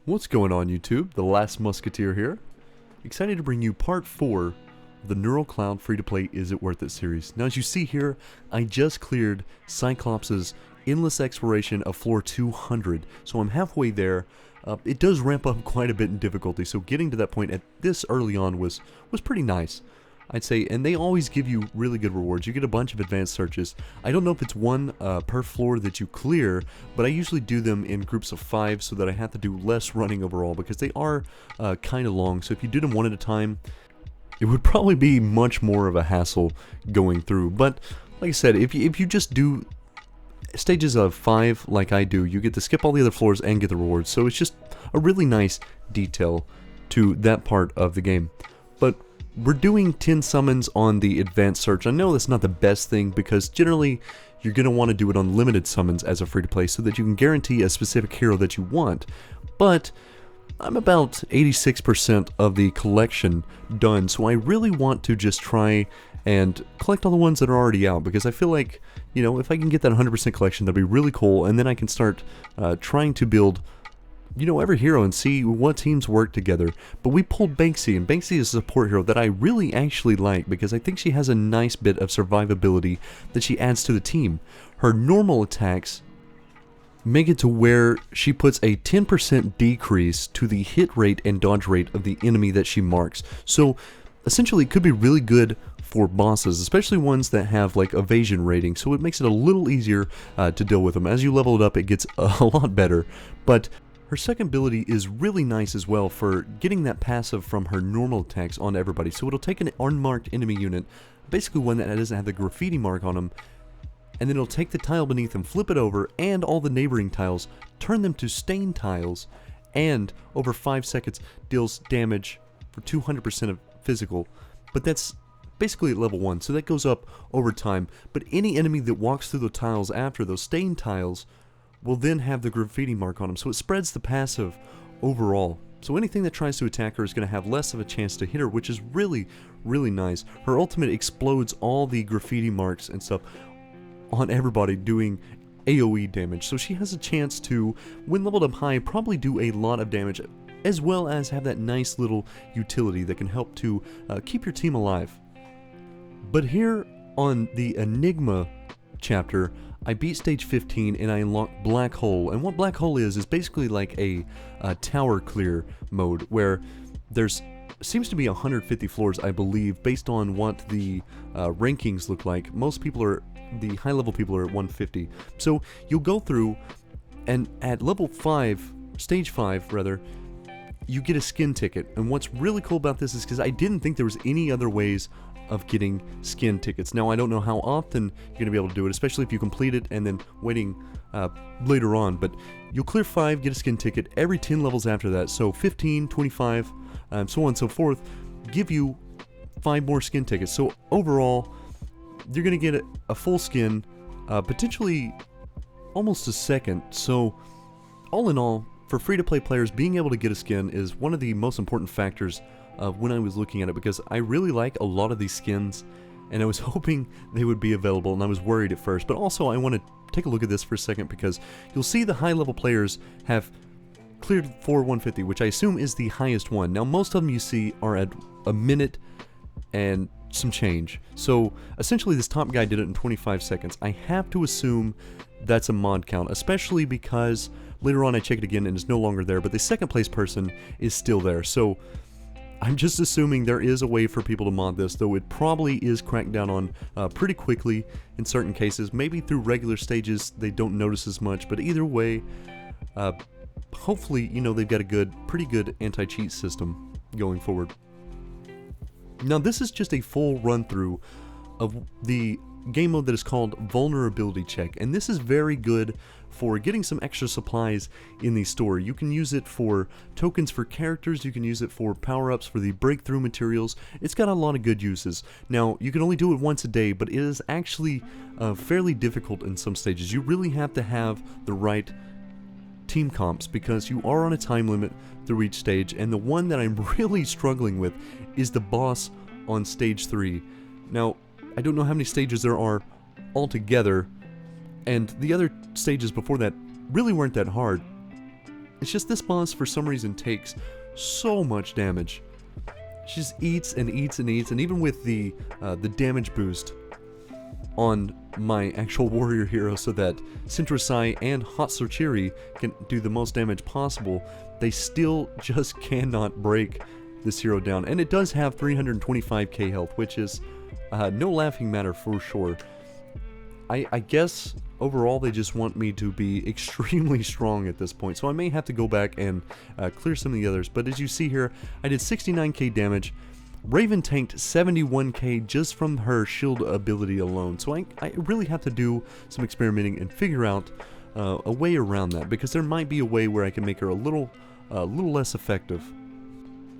What's going on, YouTube? The Last Musketeer here. Excited to bring you part 4 of the Neural Cloud free-to-play Is It Worth It series. Now, as you see here, I just cleared Cyclops' endless exploration of floor 200, so I'm halfway there. It does ramp up quite a bit in difficulty, so getting to that point at this early on was pretty nice, I'd say, and they always give you really good rewards. You get a bunch of advanced searches. I don't know if it's one per floor that you clear, but I usually do them in groups of 5 so that I have to do less running overall because they are kind of long. So if you did them one at a time, it would probably be much more of a hassle going through. But like I said, if you just do stages of 5 like I do, you get to skip all the other floors and get the rewards. So it's just a really nice detail to that part of the game. But we're doing 10 summons on the advanced search. I know that's not the best thing because generally you're going to want to do it on limited summons as a free-to-play so that you can guarantee a specific hero that you want. But I'm about 86% of the collection done, so I really want to just try and collect all the ones that are already out because I feel like, you know, if I can get that 100% collection, that'd be really cool, and then I can start trying to build, you know, every hero and see what teams work together. But we pulled Banksy, and Banksy is a support hero that I really actually like because I think she has a nice bit of survivability that she adds to the team. Her normal attacks make it to where she puts a 10% decrease to the hit rate and dodge rate of the enemy that she marks. So essentially it could be really good for bosses, especially ones that have like evasion rating, so it makes it a little easier to deal with them. As you level it up, it gets a lot better. But her second ability is really nice as well for getting that passive from her normal attacks on everybody. So it'll take an unmarked enemy unit, basically one that doesn't have the graffiti mark on them, and then it'll take the tile beneath them, flip it over, and all the neighboring tiles, turn them to stained tiles, and over 5 seconds deals damage for 200% of physical. But that's basically at level 1, so that goes up over time. But any enemy that walks through the tiles after those stained tiles will then have the graffiti mark on them, so it spreads the passive overall. So anything that tries to attack her is going to have less of a chance to hit her, which is really, really nice. Her ultimate explodes all the graffiti marks and stuff on everybody, doing AoE damage. So she has a chance to, when leveled up high, probably do a lot of damage, as well as have that nice little utility that can help to keep your team alive. But here on the Enigma chapter, I beat stage 15 and I unlocked Black Hole. And what Black Hole is basically like a tower clear mode where there's seems to be 150 floors, I believe, based on what the rankings look like. Most people are, the high level people are at 150. So you'll go through, and at level 5, stage 5 rather, you get a skin ticket. And what's really cool about this is because I didn't think there was any other ways of getting skin tickets. Now, I don't know how often you're going to be able to do it, especially if you complete it and then waiting later on, but you'll clear 5, get a skin ticket every 10 levels after that. So 15, 25, so on and so forth, give you 5 more skin tickets. So overall, you're going to get a full skin, potentially almost a second. So all in all, for free-to-play players, being able to get a skin is one of the most important factors when I was looking at it, because I really like a lot of these skins and I was hoping they would be available, and I was worried at first. But also I want to take a look at this for a second, because you'll see the high level players have cleared for 150, which I assume is the highest one. Now most of them you see are at a minute and some change. So essentially this top guy did it in 25 seconds. I have to assume that's a mod count, especially because later on I check it again and it's no longer there, but the second place person is still there. So I'm just assuming there is a way for people to mod this, though it probably is cracked down on pretty quickly in certain cases. Maybe through regular stages they don't notice as much, but either way, hopefully, you know, they've got a pretty good anti-cheat system going forward. Now this is just a full run through of the game mode that is called Vulnerability Check, and this is very good for getting some extra supplies in the store. You can use it for tokens for characters, you can use it for power-ups for the breakthrough materials. It's got a lot of good uses. Now, you can only do it once a day, but it is actually fairly difficult in some stages. You really have to have the right team comps because you are on a time limit through each stage, and the one that I'm really struggling with is the boss on stage 3. Now, I don't know how many stages there are altogether, and the other stages before that really weren't that hard, It's just this boss for some reason takes so much damage. She just eats and eats and eats, and even with the damage boost on my actual warrior hero so that Sintrasai and Hatsuchiri can do the most damage possible, they still just cannot break this hero down. And it does have 325k health, which is no laughing matter for sure. I guess overall they just want me to be extremely strong at this point, so I may have to go back and clear some of the others. But as you see here, I did 69k damage. Raven tanked 71k just from her shield ability alone, so I really have to do some experimenting and figure out a way around that, because there might be a way where I can make her a little less effective.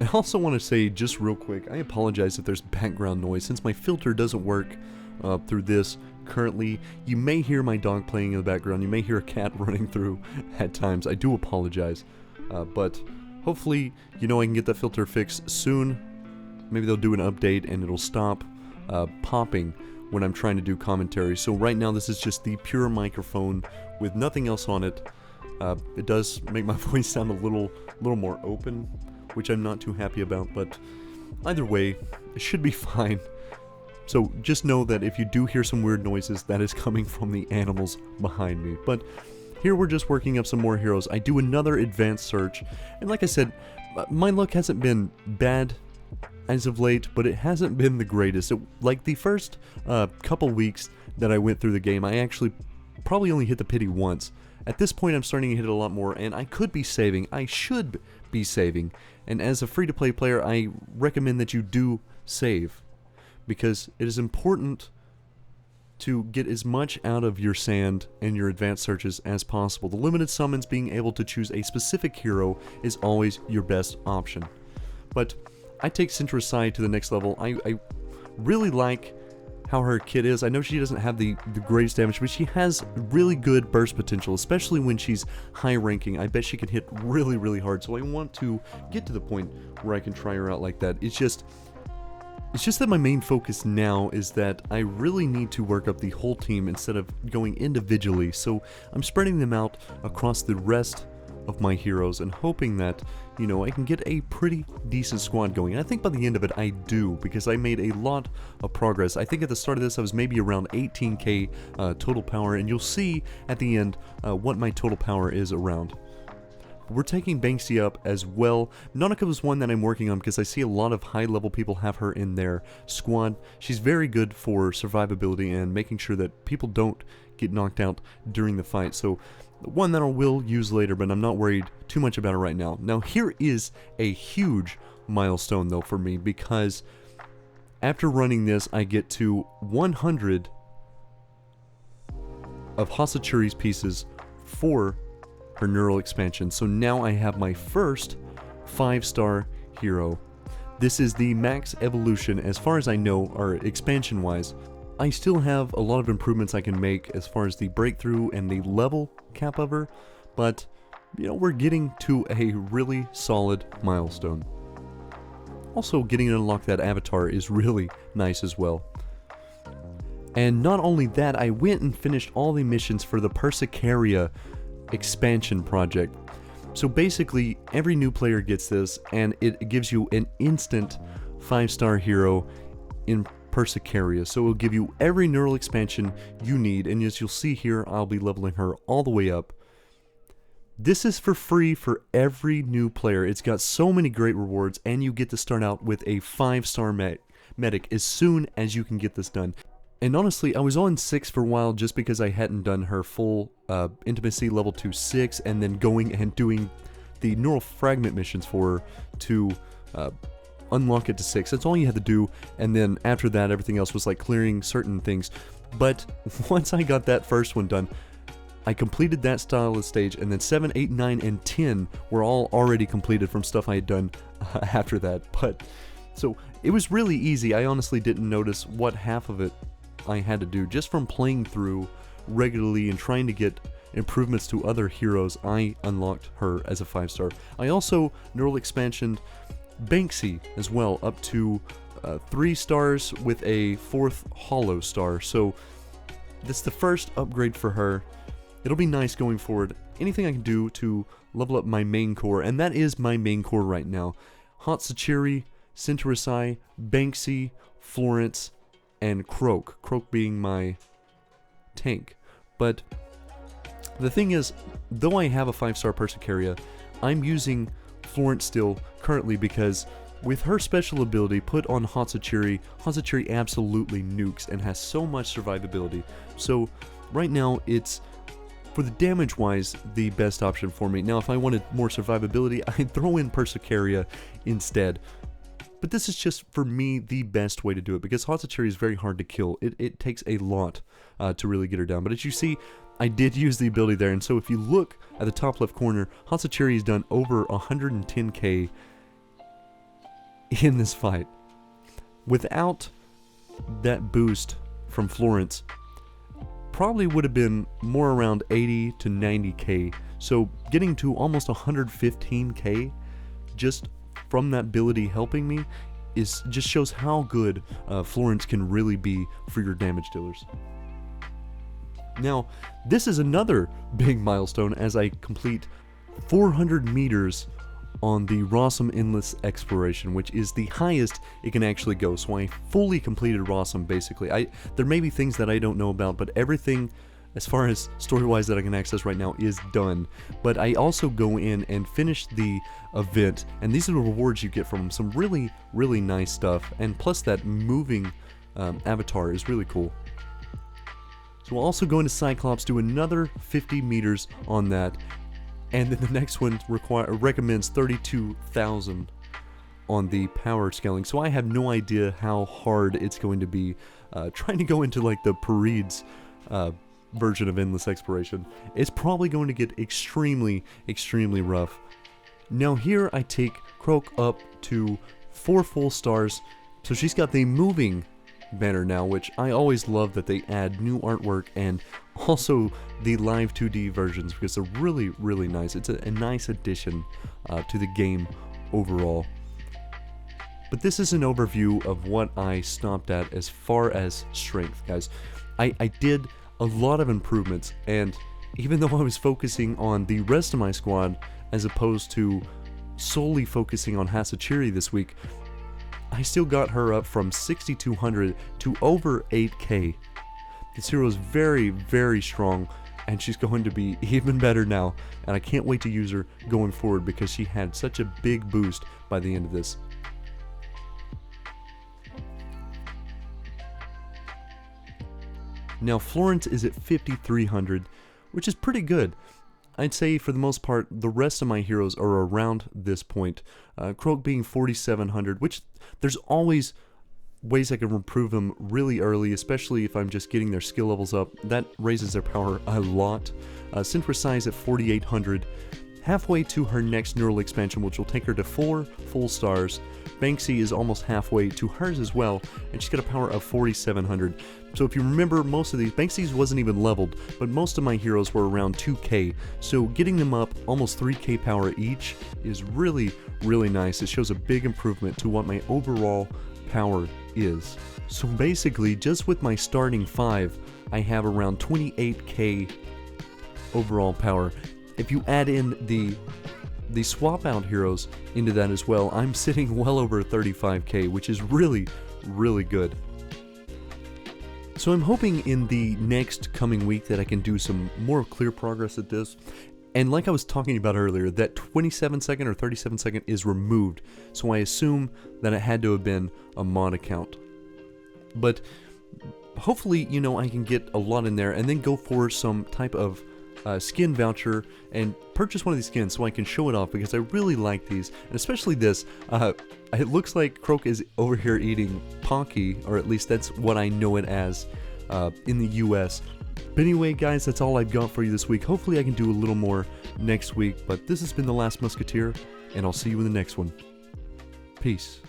I also want to say just real quick, I apologize if there's background noise since my filter doesn't work through this currently. You may hear my dog playing in the background, you may hear a cat running through at times. I do apologize, but hopefully, you know, I can get that filter fixed soon. Maybe they'll do an update and it'll stop popping when I'm trying to do commentary. So right now this is just the pure microphone with nothing else on it. It does make my voice sound a little more open, which I'm not too happy about, but either way, it should be fine. So just know that if you do hear some weird noises, that is coming from the animals behind me. But here we're just working up some more heroes. I do another advanced search, and like I said, my luck hasn't been bad as of late, but it hasn't been the greatest. Like the first couple weeks that I went through the game, I actually probably only hit the pity once. At this point I'm starting to hit it a lot more, and I could be saving. I should be saving. And as a free-to-play player, I recommend that you do save, because it is important to get as much out of your sand and your advanced searches as possible. The limited summons, being able to choose a specific hero, is always your best option. But I take Sintrasai to the next level. I really like how her kit is. I know she doesn't have the greatest damage, but she has really good burst potential, especially when she's high ranking. I bet she can hit really, really hard, so I want to get to the point where I can try her out like that. It's just that my main focus now is that I really need to work up the whole team instead of going individually, so I'm spreading them out across the rest of my heroes and hoping that, you know, I can get a pretty decent squad going. And I think by the end of it I do, because I made a lot of progress. I think at the start of this I was maybe around 18k total power, and you'll see at the end what my total power is around. We're taking Banksy up as well. Nautica was one that I'm working on because I see a lot of high level people have her in their squad. She's very good for survivability and making sure that people don't get knocked out during the fight. So one that I will use later, but I'm not worried too much about it right now. Now here is a huge milestone though for me, because after running this I get to 100 of Hatsuchiri's pieces for her neural expansion. So now I have my first 5-star hero. This is the max evolution as far as I know, or expansion wise. I still have a lot of improvements I can make as far as the breakthrough and the level cap of her, but you know, we're getting to a really solid milestone. Also, getting to unlock that avatar is really nice as well. And not only that, I went and finished all the missions for the Persicaria expansion project. So basically every new player gets this, and it gives you an instant 5-star hero in Persicaria. So it'll give you every neural expansion you need, and as you'll see here, I'll be leveling her all the way up. This is for free for every new player. It's got so many great rewards, and you get to start out with a 5-star medic as soon as you can get this done. And honestly, I was on 6 for a while just because I hadn't done her full intimacy level to 6, and then going and doing the neural fragment missions for her to unlock it to 6. That's all you had to do, and then after that everything else was like clearing certain things. But once I got that first one done, I completed that style of stage, and then 7, 8, 9, and 10 were all already completed from stuff I had done after that. But so it was really easy. I honestly didn't notice what half of it I had to do just from playing through regularly and trying to get improvements to other heroes. I unlocked her as a 5-star. I also neural expansioned Banksy as well up to 3 stars with a 4th hollow star. So that's the first upgrade for her. It'll be nice going forward. anything I can do to level up my main core, and that is my main core right now. Hatsachiri, Sinterisai, Banksy, Florence, and Croak. Croak being my tank. But the thing is, though I have a 5-star Persicaria, I'm using Florence still currently because with her special ability put on Hatsachiri, Hatsachiri absolutely nukes and has so much survivability. So right now it's, for the damage wise, the best option for me. Now if I wanted more survivability, I'd throw in Persicaria instead. But this is just, for me, the best way to do it, because Hatsachiri is very hard to kill. It takes a lot to really get her down. But as you see, I did use the ability there, and so if you look at the top left corner, Hatsachiri has done over 110k in this fight. Without that boost from Florence, probably would have been more around 80 to 90k. So getting to almost 115k just from that ability helping me just shows how good Florence can really be for your damage dealers. Now, this is another big milestone as I complete 400 meters on the Rossum Endless Exploration, which is the highest it can actually go. So I fully completed Rossum, basically. There may be things that I don't know about, but everything as far as story-wise that I can access right now is done. But I also go in and finish the event, and these are the rewards you get from them. Some really, really nice stuff, and plus that moving avatar is really cool. So we'll also go into Cyclops, do another 50 meters on that, and then the next one recommends 32,000 on the power scaling. So I have no idea how hard it's going to be trying to go into like the Paredes version of Endless Exploration. It's probably going to get extremely, extremely rough. Now here I take Croak up to 4 full stars, so she's got the moving banner now, which I always love that they add new artwork and also the live 2D versions because they're really, really nice. It's a nice addition to the game overall. But this is an overview of what I stopped at as far as strength, guys. I did a lot of improvements, and even though I was focusing on the rest of my squad as opposed to solely focusing on Hatsachiri this week, I still got her up from 6,200 to over 8k. This hero is very, very strong, and she's going to be even better now, and I can't wait to use her going forward because she had such a big boost by the end of this. Now Florence is at 5,300, which is pretty good. I'd say for the most part, the rest of my heroes are around this point. Croak being 4,700, which there's always ways I can improve them really early, especially if I'm just getting their skill levels up. That raises their power a lot. Sinterisai at 4,800. Halfway to her next neural expansion, which will take her to 4 full stars. Banksy is almost halfway to hers as well, and she's got a power of 4,700. So if you remember, most of these, Banksy's wasn't even leveled, but most of my heroes were around 2k, so getting them up almost 3k power each is really, really nice. It shows a big improvement to what my overall power is. So basically, just with my starting 5, I have around 28k overall power. If you add in the swap out heroes into that as well, I'm sitting well over 35k, which is really, really good. So I'm hoping in the next coming week that I can do some more clear progress at this. And like I was talking about earlier, that 27-second or 37-second is removed, so I assume that it had to have been a mod account. But hopefully, you know, I can get a lot in there and then go for some type of skin voucher and purchase one of these skins so I can show it off, because I really like these, and especially this. It looks like Croak is over here eating Pocky, or at least that's what I know it as in the US. But anyway, guys, that's all I've got for you this week. Hopefully I can do a little more next week, but this has been The Last Musketeer, and I'll see you in the next one. Peace.